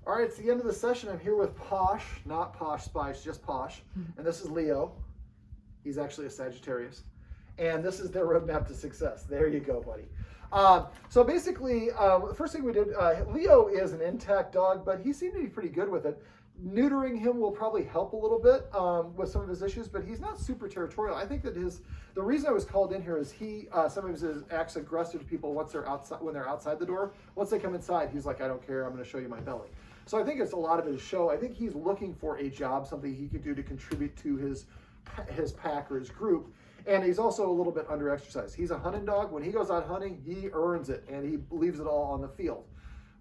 All right, it's the end of the session. I'm here with Posh, not Posh Spice, just Posh. And this is Leo. He's actually a Sagittarius. And this is their roadmap to success. There you go, buddy. So basically, the first thing we did, Leo is an intact dog, but he seemed to be pretty good with it. Neutering him will probably help a little bit with some of his issues, but he's not super territorial. I think that the reason I was called in here is he sometimes acts aggressive to people once they're outside, when they're outside the door. Once they come inside, he's like, I don't care, I'm going to show you my belly. So I think it's a lot of his show. I think he's looking for a job, something he could do to contribute to his pack or his group. And he's also a little bit under exercised. He's a hunting dog. When he goes out hunting, he earns it and he leaves it all on the field.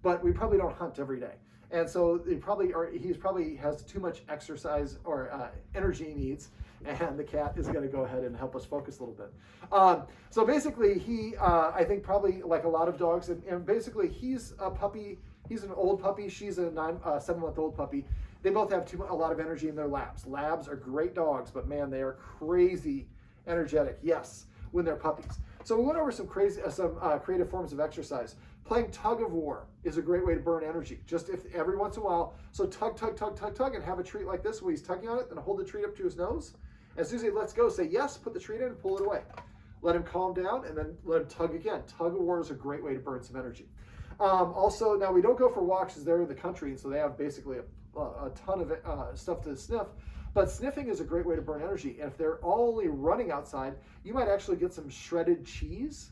But we probably don't hunt every day. And so he probably has too much exercise or energy needs, and the cat is going to go ahead and help us focus a little bit. So basically, I think probably like a lot of dogs, and basically he's a puppy. He's an old puppy. She's a 7-month-old puppy. They both have a lot of energy in their labs. Labs are great dogs, but man, they are crazy energetic. Yes, when they're puppies. So we went over some creative forms of exercise. Playing tug of war is a great way to burn energy. Just if every once in a while, so tug, and have a treat like this where he's tugging on it, then hold the treat up to his nose. As soon as he lets go, say yes, put the treat in and pull it away. Let him calm down and then let him tug again. Tug of war is a great way to burn some energy. Also, now we don't go for walks because they're in the country, and so they have basically a ton of stuff to sniff. But sniffing is a great way to burn energy. And if they're only running outside, you might actually get some shredded cheese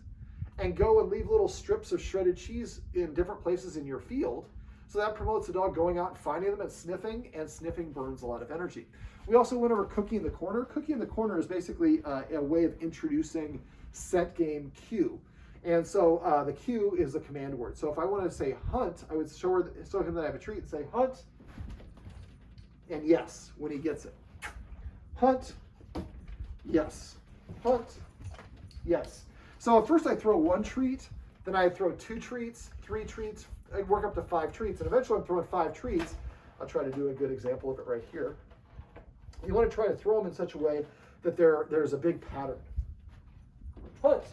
and go and leave little strips of shredded cheese in different places in your field. So that promotes the dog going out and finding them and sniffing burns a lot of energy. We also went over cookie in the corner. Cookie in the corner is basically a way of introducing scent game cue. And so the cue is the command word. So if I want to say hunt, I would show him that I have a treat and say hunt, and yes, when he gets it. Hunt, yes. Hunt, yes. So at first I throw one treat, then I throw 2 treats, 3 treats, I work up to 5 treats, and eventually I'm throwing 5 treats. I'll try to do a good example of it right here. You want to try to throw them in such a way that there's a big pattern. Hunt.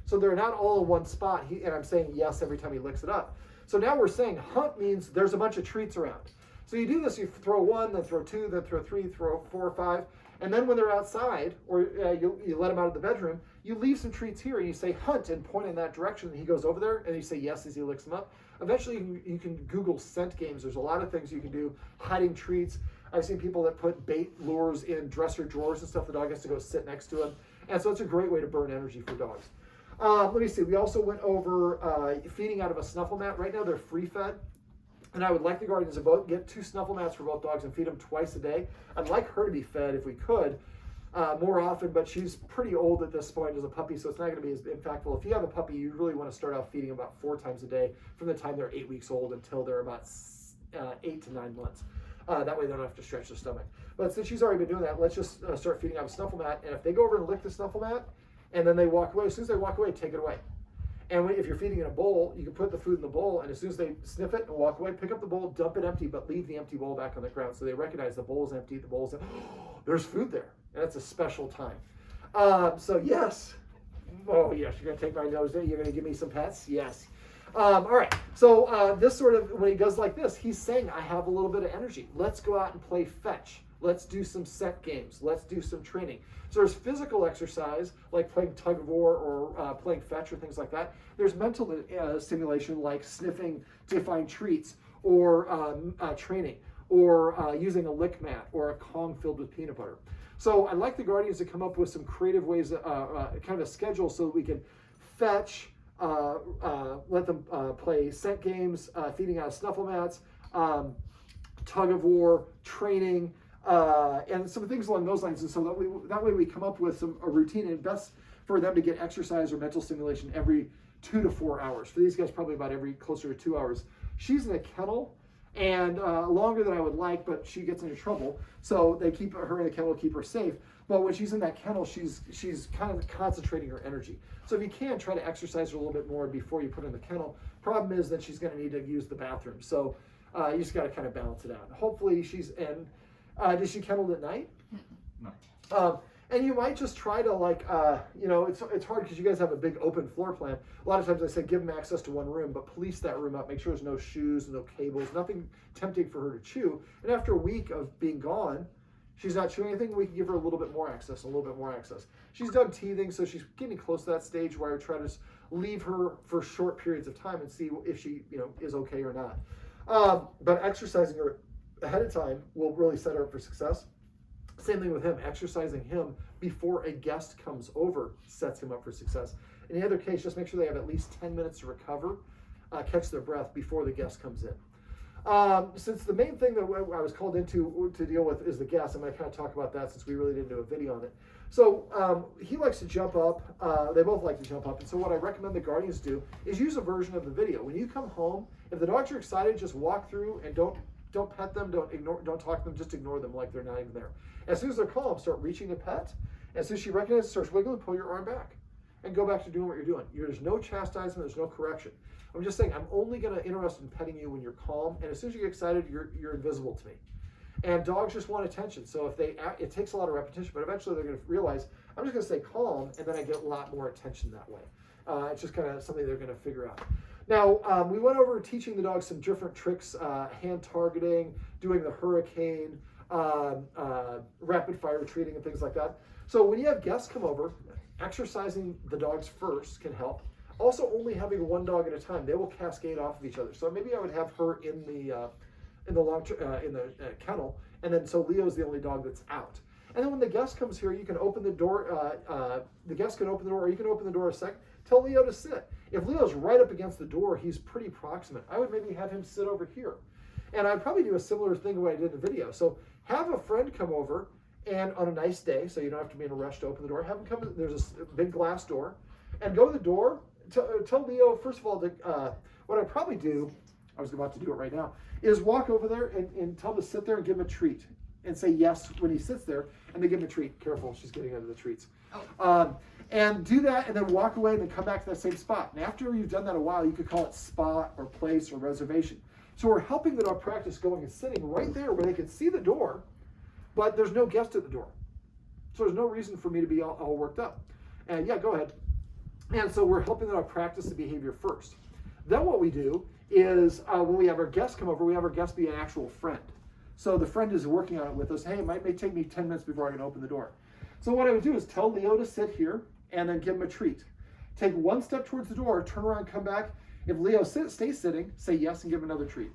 So they're not all in one spot, and I'm saying yes every time he licks it up. So now we're saying hunt means there's a bunch of treats around. So you do this, you throw 1, then throw 2, then throw 3, throw 4, 5, and then when they're outside, or you let them out of the bedroom, you leave some treats here, and you say hunt and point in that direction, and he goes over there, and you say yes as he licks them up. Eventually, you can Google scent games. There's a lot of things you can do, hiding treats. I've seen people that put bait lures in dresser drawers and stuff. The dog has to go sit next to them, and so it's a great way to burn energy for dogs. Let me see. We also went over feeding out of a snuffle mat. Right now, they're free-fed. And I would like the guardians to both get 2 snuffle mats for both dogs and feed them twice a day. I'd like her to be fed if we could more often, but she's pretty old at this point as a puppy, so it's not going to be as impactful. If you have a puppy, you really want to start out feeding about 4 times a day from the time they're 8 weeks old until they're about 8 to 9 months. That way they don't have to stretch their stomach. But since she's already been doing that, let's just start feeding out of a snuffle mat. And if they go over and lick the snuffle mat and then they walk away, as soon as they walk away, take it away. And if you're feeding in a bowl, you can put the food in the bowl, and as soon as they sniff it and walk away, pick up the bowl, dump it empty, but leave the empty bowl back on the ground so they recognize the bowl's empty, the bowl's empty. Oh, there's food there, and it's a special time. So yes. Oh yes, you're going to take my nose there? You're going to give me some pets? Yes. All right, so this sort of, when he does like this, he's saying, I have a little bit of energy. Let's go out and play fetch. Let's do some scent games. Let's do some training. So there's physical exercise, like playing tug of war or playing fetch or things like that. There's mental stimulation, like sniffing to find treats, or training, or using a lick mat, or a Kong filled with peanut butter. So I'd like the guardians to come up with some creative ways, kind of a schedule so that we can fetch, let them play scent games, feeding out of snuffle mats, tug of war, training, and some things along those lines. And so that way we come up with a routine, and best for them to get exercise or mental stimulation every 2 to 4 hours. For these guys, probably about every closer to 2 hours. She's in a kennel, and longer than I would like, but she gets into trouble. So they keep her in the kennel to keep her safe. But when she's in that kennel, she's kind of concentrating her energy. So if you can, try to exercise her a little bit more before you put her in the kennel. Problem is that she's going to need to use the bathroom. So you just got to kind of balance it out. Hopefully she's in. Does she kennel at night? No. And you might just try to it's hard because you guys have a big open floor plan. A lot of times I say give them access to one room, but police that room up, make sure there's no shoes, no cables, nothing tempting for her to chew. And after a week of being gone, she's not chewing anything, we can give her a little bit more access, a little bit more access. She's done teething, so she's getting close to that stage where I try to leave her for short periods of time and see if she is okay or not. But exercising her ahead of time will really set her up for success. Same thing with him. Exercising him before a guest comes over sets him up for success. In the other case, just make sure they have at least 10 minutes to recover, catch their breath before the guest comes in. Since the main thing that I was called into to deal with is the guest, I'm going to kind of talk about that since we really didn't do a video on it. So he likes to jump up. They both like to jump up. And so what I recommend the guardians do is use a version of the video. When you come home, if the dogs are excited, just walk through and don't pet them, don't talk to them, just ignore them like they're not even there. As soon as they're calm, start reaching the pet. As soon as she recognizes, starts wiggling, pull your arm back and go back to doing what you're doing. There's no chastisement, there's no correction. I'm just saying, I'm only going to interested in petting you when you're calm, and as soon as you get excited, you're invisible to me. And dogs just want attention, so it takes a lot of repetition, but eventually they're going to realize, I'm just going to stay calm, and then I get a lot more attention that way. It's just kind of something they're going to figure out. Now, we went over teaching the dogs some different tricks, hand targeting, doing the hurricane, rapid fire retreating, and things like that. So when you have guests come over, exercising the dogs first can help. Also, only having one dog at a time, they will cascade off of each other. So maybe I would have her in the kennel, and then so Leo's the only dog that's out. And then when the guest comes here, you can open the door. The guest can open the door, or you can open the door a sec. Tell Leo to sit. If Leo's right up against the door, he's pretty proximate. I would maybe have him sit over here. And I'd probably do a similar thing to what I did in the video. So have a friend come over, and on a nice day, so you don't have to be in a rush to open the door, have him come in. There's a big glass door, and go to the door. Tell Leo, first of all, what I'd probably do, I was about to do it right now, is walk over there and tell him to sit there and give him a treat. And say yes when he sits there, and then give him a treat. Careful, she's getting under the treats. Oh. And do that, and then walk away, and then come back to that same spot. And after you've done that a while, you could call it spot or place or reservation. So we're helping the dog practice going and sitting right there where they can see the door, but there's no guest at the door. So there's no reason for me to be all worked up. And yeah, go ahead. And so we're helping the dog practice the behavior first. Then what we do is when we have our guests come over, we have our guest be an actual friend. So the friend is working on it with us. Hey, it may take me 10 minutes before I can open the door. So what I would do is tell Leo to sit here and then give him a treat. Take one step towards the door, turn around, come back. If Leo stays sitting, say yes and give him another treat.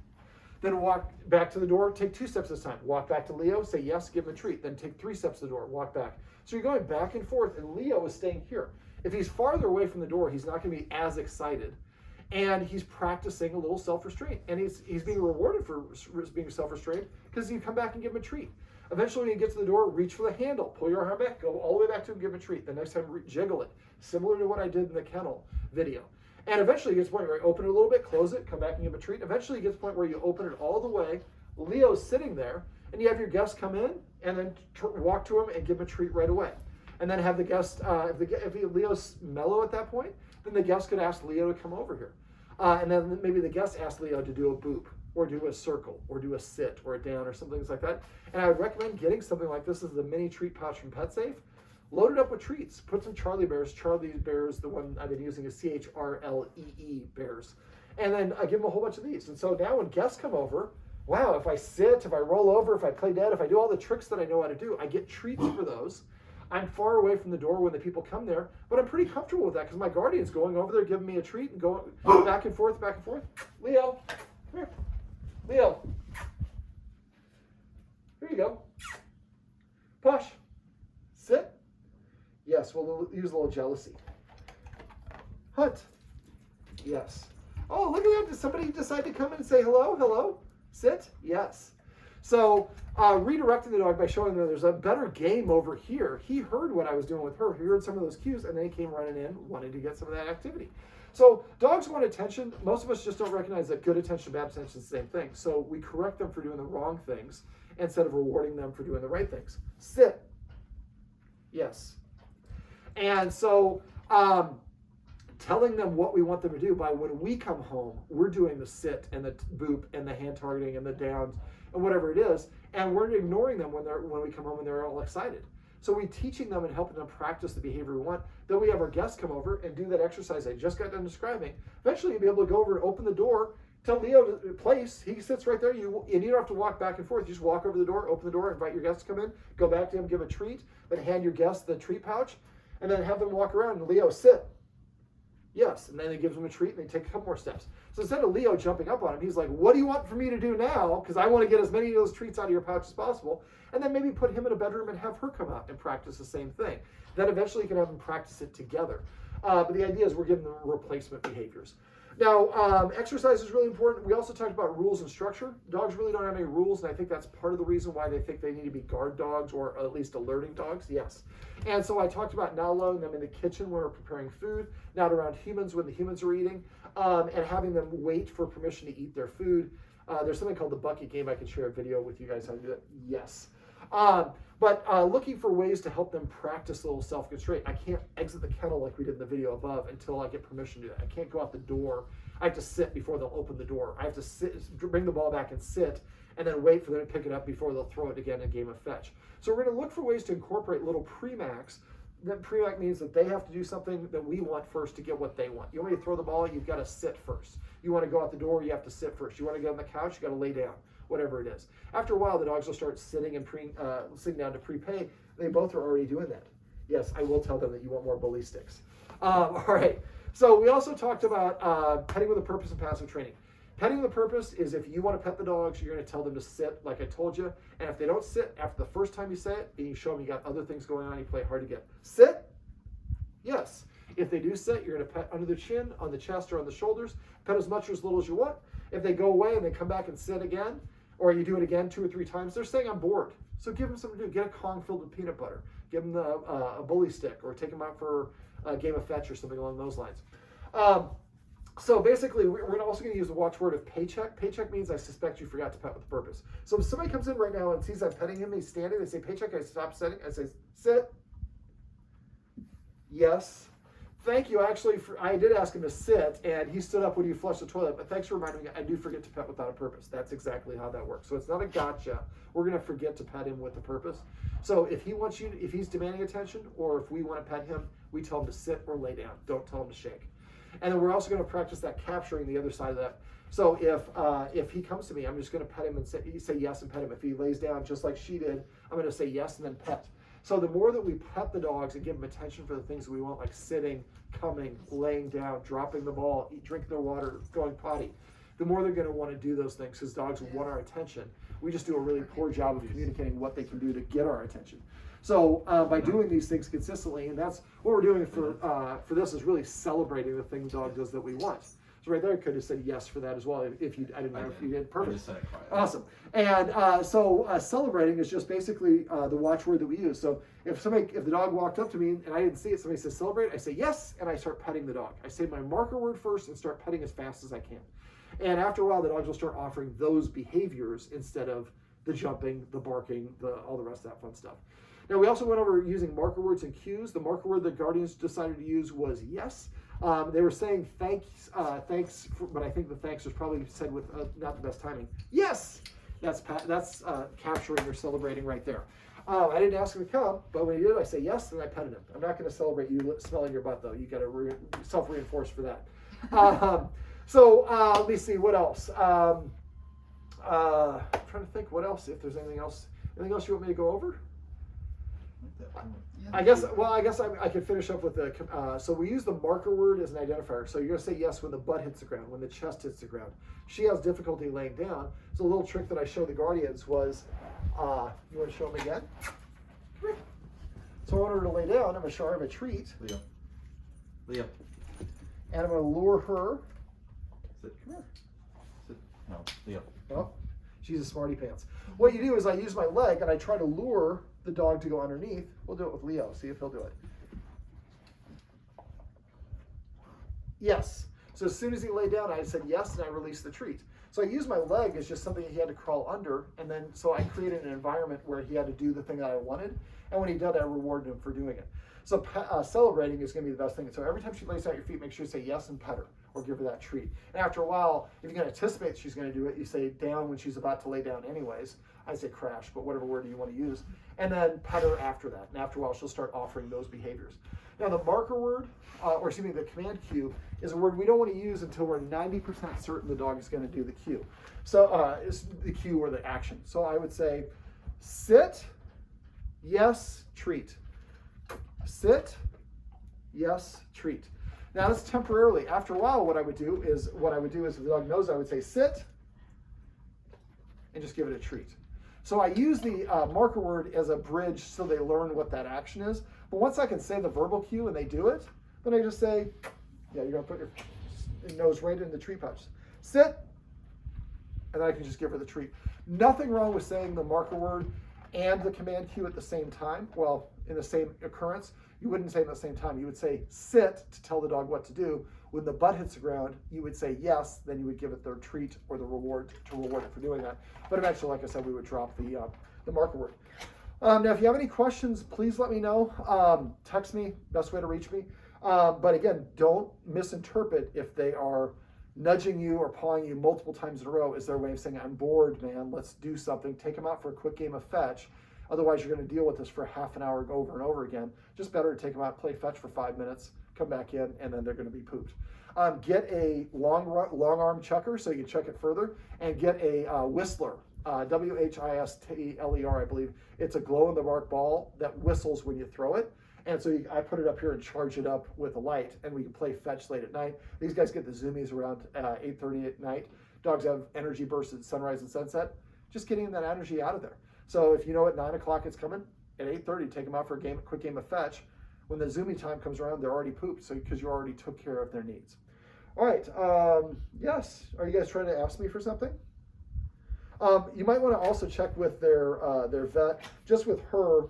Then walk back to the door, take 2 steps this time. Walk back to Leo, say yes, give him a treat. Then take 3 steps to the door, walk back. So you're going back and forth, and Leo is staying here. If he's farther away from the door, he's not going to be as excited. And he's practicing a little self-restraint. And he's being rewarded for being self-restrained because you come back and give him a treat. Eventually, when you get to the door, reach for the handle. Pull your arm back. Go all the way back to him, give him a treat. The next time, jiggle it. Similar to what I did in the kennel video. And eventually, you get to the point where you open it a little bit, close it, come back and give him a treat. Eventually, you get to the point where you open it all the way. Leo's sitting there, and you have your guest come in, and then walk to him and give him a treat right away. And then have the guest, if Leo's mellow at that point, then the guest could ask Leo to come over here. And then maybe the guest asks Leo to do a boop, or do a circle, or do a sit, or a down, or something like that. And I would recommend getting something like this. This is the mini treat pouch from PetSafe. Load it up with treats. Put some Charlie Bears. Charlie Bears, the one I've been using is CHRLEE Bears. And then I give them a whole bunch of these. And so now when guests come over, wow, if I sit, if I roll over, if I play dead, if I do all the tricks that I know how to do, I get treats for those. I'm far away from the door when the people come there, but I'm pretty comfortable with that because my guardian's going over there giving me a treat and going back and forth, back and forth. Leo, come here. Leo, here you go. Posh, sit. Yes, we'll use a little jealousy. Hunt. Yes. Oh, look at that. Did somebody decide to come and say hello? Hello? Sit? Yes. So redirecting the dog by showing them there's a better game over here. He heard what I was doing with her. He heard some of those cues, and then he came running in, wanting to get some of that activity. So dogs want attention. Most of us just don't recognize that good attention and bad attention is the same thing. So we correct them for doing the wrong things instead of rewarding them for doing the right things. Sit. Yes. And so telling them what we want them to do by when we come home, we're doing the sit and the boop and the hand targeting and the downs and whatever it is, and we're ignoring them when we come home and they're all excited. So we're teaching them and helping them practice the behavior we want. Then we have our guests come over and do that exercise I just got done describing. Eventually, you'll be able to go over and open the door, tell Leo to place. He sits right there, and you don't have to walk back and forth. You just walk over the door, open the door, invite your guests to come in, go back to him, give a treat, then hand your guests the treat pouch, and then have them walk around and Leo sit. Yes, and then he gives them a treat and they take a couple more steps. So instead of Leo jumping up on him, he's like, what do you want for me to do now? Because I want to get as many of those treats out of your pouch as possible. And then maybe put him in a bedroom and have her come out and practice the same thing. Then eventually you can have them practice it together. But the idea is we're giving them replacement behaviors. Now, exercise is really important. We also talked about rules and structure. Dogs really don't have any rules, and I think that's part of the reason why they think they need to be guard dogs or at least alerting dogs. Yes. And so I talked about not allowing them in the kitchen when we're preparing food, not around humans when the humans are eating, and having them wait for permission to eat their food. There's something called the bucket game. I can share a video with you guys how to do that. Yes. But looking for ways to help them practice a little self-constraint. I can't exit the kennel like we did in the video above until I get permission to do that. I can't go out the door. I have to sit before they'll open the door. I have to sit, bring the ball back and sit, and then wait for them to pick it up before they'll throw it again in a game of fetch. So we're going to look for ways to incorporate little pre-macs. That pre-mac means that they have to do something that we want first to get what they want. You want me to throw the ball, you've got to sit first. You want to go out the door, you have to sit first. You want to get on the couch, you got to lay down. Whatever it is. After a while, the dogs will start sitting and sitting down to prepay. They both are already doing that. Yes, I will tell them that you want more bully sticks. All right. So we also talked about petting with a purpose and passive training. Petting with a purpose is if you want to pet the dogs, you're going to tell them to sit, like I told you. And if they don't sit after the first time you say it, then you show them you got other things going on. You play hard to get. Sit. Yes. If they do sit, you're going to pet under the chin, on the chest, or on the shoulders. Pet as much or as little as you want. If they go away and they come back and sit again, or you do it again 2 or 3 times, they're saying I'm bored. So give them something to do. Get a Kong filled with peanut butter. Give them a bully stick, or take them out for a game of fetch or something along those lines. So basically, we're also going to use the watchword of paycheck. Paycheck means I suspect you forgot to pet with a purpose. So if somebody comes in right now and sees I'm petting him, he's standing, they say paycheck, I stop sitting, I say sit. Yes. Thank you. Actually, I did ask him to sit, and he stood up when you flushed the toilet. But thanks for reminding me. I do forget to pet without a purpose. That's exactly how that works. So it's not a gotcha. We're going to forget to pet him with a purpose. So if he wants you, if he's demanding attention, or if we want to pet him, we tell him to sit or lay down. Don't tell him to shake. And then we're also going to practice that capturing the other side of that. So if he comes to me, I'm just going to pet him and say yes and pet him. If he lays down just like she did, I'm going to say yes and then pet. So the more that we pet the dogs and give them attention for the things that we want, like sitting, coming, laying down, dropping the ball, drinking their water, going potty, the more they're going to want to do those things because dogs want our attention. We just do a really poor job of communicating what they can do to get our attention. So by doing these things consistently, and that's what we're doing for this is really celebrating the thing the dog does that we want. So right there, I could have said yes for that as well. If you, I didn't know if you did. Perfect. Awesome. And so celebrating is just basically the watchword that we use. So if the dog walked up to me and I didn't see it, somebody says celebrate, I say yes, and I start petting the dog. I say my marker word first and start petting as fast as I can. And after a while, the dogs will start offering those behaviors instead of the jumping, the barking, all the rest of that fun stuff. Now, we also went over using marker words and cues. The marker word that Guardians decided to use was yes. They were saying thanks, but I think the thanks was probably said with not the best timing. Yes, that's capturing or celebrating right there. I didn't ask him to come, but when he did, I say yes, and I petted him. I'm not going to celebrate you smelling your butt, though. You got to self-reinforce for that. So let me see what else. I'm trying to think what else. If there's anything else you want me to go over? I guess I could finish up with the, so we use the marker word as an identifier. So you're going to say yes when the butt hits the ground, when the chest hits the ground. She has difficulty laying down. So a little trick that I showed the Guardians was, you want to show them again? So I want her to lay down. I'm going to show her a treat. Leo. And I'm going to lure her. Sit. Come here. Sit. No, Leo. Oh, she's a smarty pants. What you do is I use my leg and I try to lure the dog to go underneath. We'll do it with Leo, see if he'll do it. Yes. So as soon as he laid down, I said yes, and I released the treat. So I used my leg as just something he had to crawl under, and then so I created an environment where he had to do the thing that I wanted, and when he did, I rewarded him for doing it. So celebrating is going to be the best thing. So every time she lays out your feet, make sure you say yes and pet her. or give her that treat. And after a while, if you can anticipate she's going to do it, you say down when she's about to lay down anyways. I say crash, but whatever word you want to use. And then pet her after that. And after a while, she'll start offering those behaviors. Now, the marker word, or excuse me, the command cue, is a word we don't want to use until we're 90% certain the dog is going to do the cue. So, is the cue or the action. So I would say, sit, yes, treat. Sit, yes, treat. Now that's temporarily. After a while, what I would do is if the dog knows, I would say sit, and just give it a treat. So I use the marker word as a bridge so they learn what that action is. But once I can say the verbal cue and they do it, then I just say, yeah, you're gonna put your nose right in the treat pouch. Sit, and then I can just give her the treat. Nothing wrong with saying the marker word and the command cue at the same time. Well, in the same occurrence, you wouldn't say it at the same time. You would say sit to tell the dog what to do. When the butt hits the ground, you would say yes, then you would give it the treat or the reward to reward it for doing that. But eventually, like I said, we would drop the marker word. Now, if you have any questions, please let me know. Text me, best way to reach me. But again, don't misinterpret if they are nudging you or pawing you multiple times in a row as their way of saying, I'm bored, man, let's do something. Take them out for a quick game of fetch. Otherwise, you're going to deal with this for half an hour over and over again. Just better to take them out, play fetch for 5 minutes, come back in, and then they're going to be pooped. Get a long arm chucker so you can chuck it further, and get a whistler, WHISTLER, I believe. It's a glow-in-the-dark ball that whistles when you throw it. And so I put it up here and charge it up with a light, and we can play fetch late at night. These guys get the zoomies around 8:30 at night. Dogs have energy bursts at sunrise and sunset. Just getting that energy out of there. So if you know at 9 o'clock it's coming, at 8:30 take them out for a quick game of fetch. When the zoomie time comes around, they're already pooped, so because you already took care of their needs. All right. Yes. Are you guys trying to ask me for something? You might want to also check with their vet. Just with her,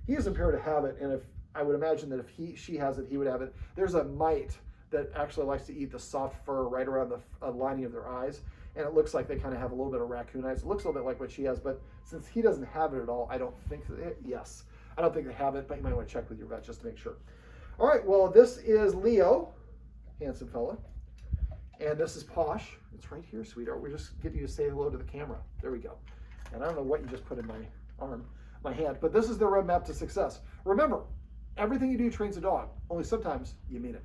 he doesn't appear to have it, and if I would imagine that if she has it, he would have it. There's a mite that actually likes to eat the soft fur right around the lining of their eyes, and it looks like they kind of have a little bit of raccoon eyes. It looks a little bit like what she has, but since he doesn't have it at all, I don't think that yes. I don't think they have it, but you might want to check with your vet just to make sure. All right, well, this is Leo, handsome fella, and this is Posh. It's right here, sweetheart. We're just getting you to say hello to the camera. There we go. And I don't know what you just put in my hand, but this is the roadmap to success. Remember, everything you do trains a dog, only sometimes you mean it.